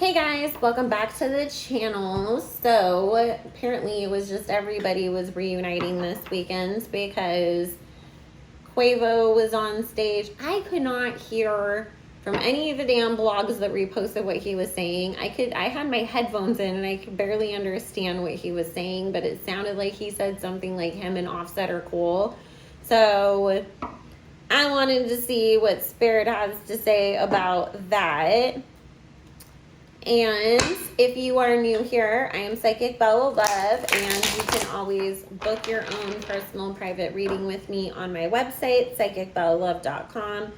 Hey guys, welcome back to the channel. So apparently it was just everybody was reuniting this weekend because Quavo was on stage. I could not hear from any of the damn blogs that reposted what he was saying. I had my headphones in and I could barely understand what he was saying, but it sounded like he said something like him and Offset are cool. So I wanted to see what Spirit has to say about that. And if you are new here, I am Psychic Bella Love, and you can always book your own personal private reading with me on my website, psychicbellalove.com.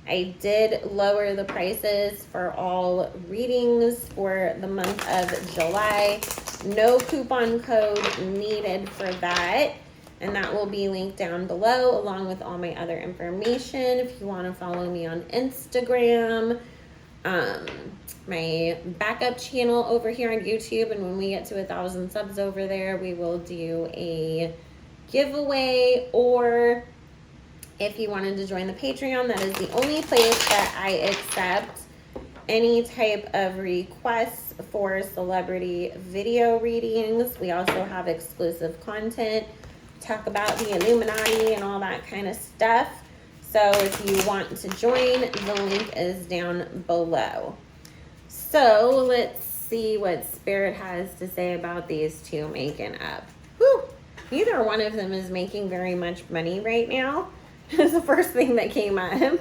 I did lower the prices for all readings for the month of July. No coupon code needed for that, and that will be linked down below along with all my other information if you want to follow me on Instagram. My backup channel over here on YouTube, and when we get to 1,000 subs over there, we will do a giveaway. Or if you wanted to join the Patreon, that is the only place that I accept any type of requests for celebrity video readings. We also have exclusive content, talk about the Illuminati and all that kind of stuff. So if you want to join, the link is down below. So let's see what Spirit has to say about these two making up. Whew. Neither one of them is making very much money right now. Is the first thing that came up.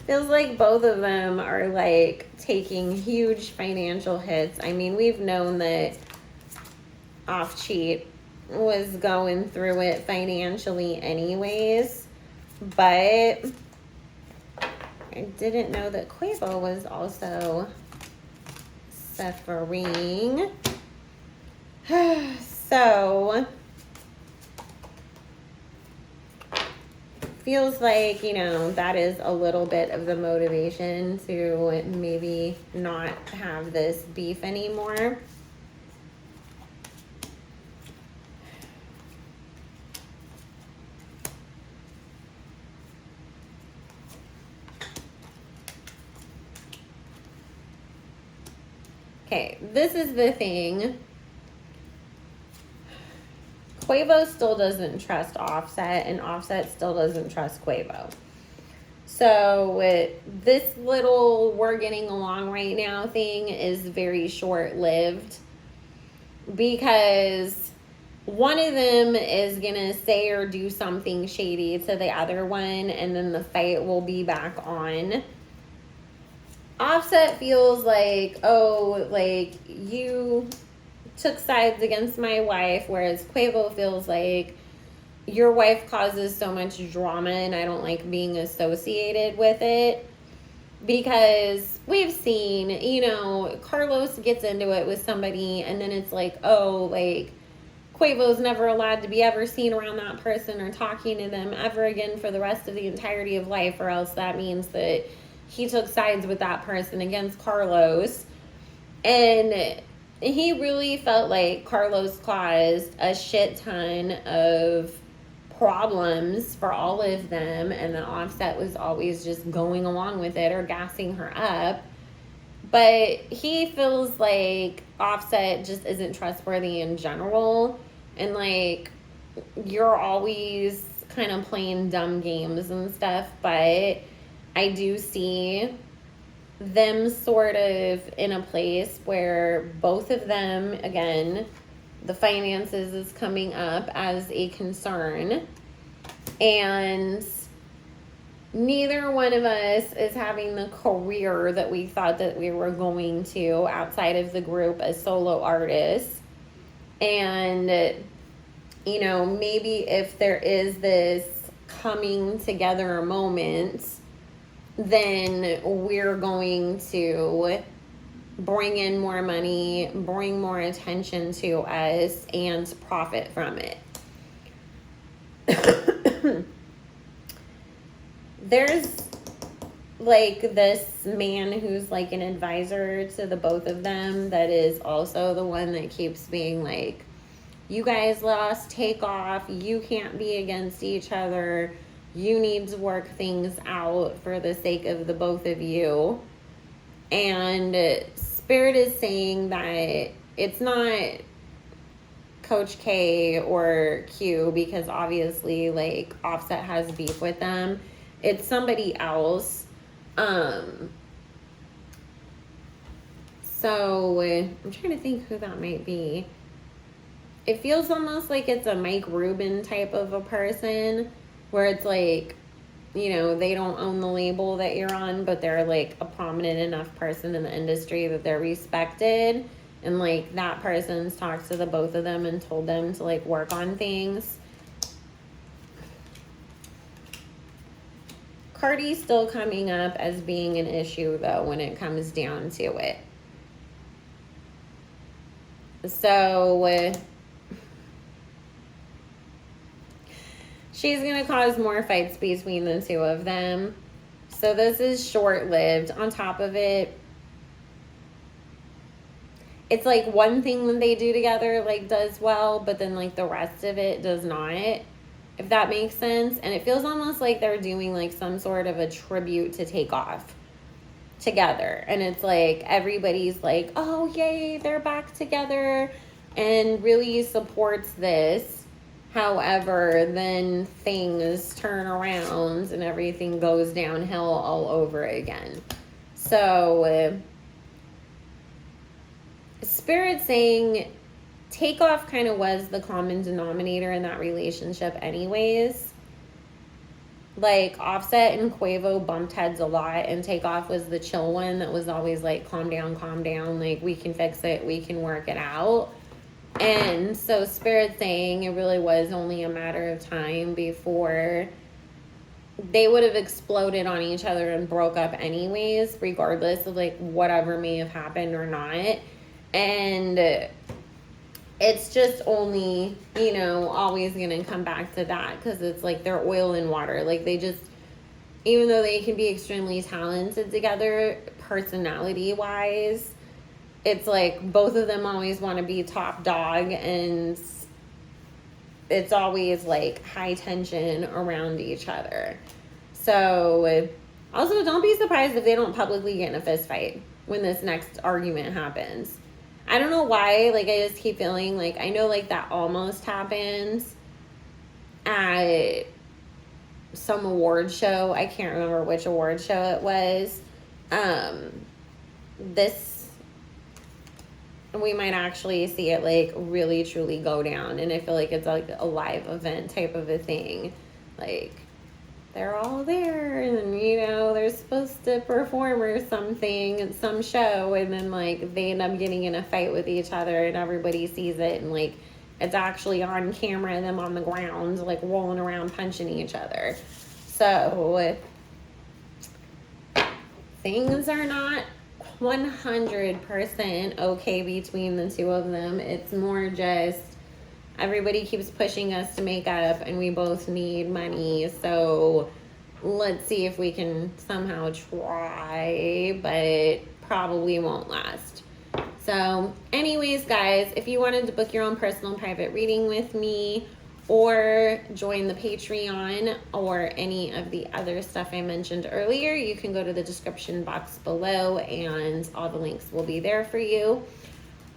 Feels like both of them are like taking huge financial hits. I mean, we've known that Off Cheat was going through it financially anyways, but I didn't know that Quavo was also suffering. So feels like, you know, that is a little bit of the motivation to maybe not have this beef anymore. Okay, this is the thing. Quavo still doesn't trust Offset, and Offset still doesn't trust Quavo. So this little we're getting along right now thing is very short-lived because one of them is going to say or do something shady to the other one, and then the fight will be back on. Offset feels like, oh, like, you took sides against my wife, whereas Quavo feels like your wife causes so much drama and I don't like being associated with it. Because we've seen, you know, Carlos gets into it with somebody and then it's like, oh, like, Quavo's never allowed to be ever seen around that person or talking to them ever again for the rest of the entirety of life, or else that means that he took sides with that person against Carlos. And he really felt like Carlos caused a shit ton of problems for all of them, and the Offset was always just going along with it or gassing her up. But he feels like Offset just isn't trustworthy in general, and like, you're always kind of playing dumb games and stuff. But I do see them sort of in a place where both of them, again, the finances is coming up as a concern, and neither one of us is having the career that we thought that we were going to outside of the group as solo artists. And, you know, maybe if there is this coming together moment, then we're going to bring in more money, bring more attention to us, and profit from it. There's like this man who's like an advisor to the both of them that is also the one that keeps being like, you guys lost Takeoff, you can't be against each other, you need to work things out for the sake of the both of you. And Spirit is saying that it's not Coach K or Q, because obviously, like, Offset has beef with them. It's somebody else. So I'm trying to think who that might be. It feels almost like it's a Mike Rubin type of a person, where it's like, you know, they don't own the label that you're on, but they're like a prominent enough person in the industry that they're respected. And like that person's talked to the both of them and told them to like work on things. Cardi's still coming up as being an issue though when it comes down to it. So she's going to cause more fights between the two of them. So this is short-lived. On top of it, it's like one thing that they do together like does well, but then like the rest of it does not, if that makes sense. And it feels almost like they're doing like some sort of a tribute to Takeoff together. And it's like everybody's like, oh yay, they're back together, and really supports this. However, then things turn around and everything goes downhill all over again. So Spirit saying Takeoff kind of was the common denominator in that relationship anyways. Like, Offset and Quavo bumped heads a lot, and Takeoff was the chill one that was always like, calm down, like, we can fix it, we can work it out. And so Spirit saying it really was only a matter of time before they would have exploded on each other and broke up anyways, regardless of like whatever may have happened or not. And it's just only, you know, always gonna come back to that, because it's like they're oil and water. Like, they just, even though they can be extremely talented together personality wise, it's like both of them always want to be top dog, and it's always like high tension around each other. So also, don't be surprised if they don't publicly get in a fist fight when this next argument happens. I don't know why, like, I just keep feeling like, I know like that almost happens at some award show. I can't remember which award show it was. We might actually see it like really truly go down, and I feel like it's like a live event type of a thing. Like, they're all there, and you know, they're supposed to perform or something at some show, and then like they end up getting in a fight with each other, and everybody sees it, and like it's actually on camera, them on the ground like rolling around punching each other. So things are not 100% okay between the two of them. It's more just everybody keeps pushing us to make up, and we both need money, so let's see if we can somehow try, but it probably won't last. So anyways, guys, if you wanted to book your own personal private reading with me, or join the Patreon, or any of the other stuff I mentioned earlier, you can go to the description box below, and all the links will be there for you.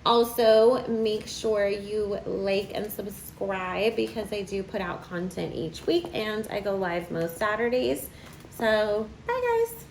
Also, make sure you like and subscribe, because I do put out content each week, and I go live most Saturdays. So, bye guys.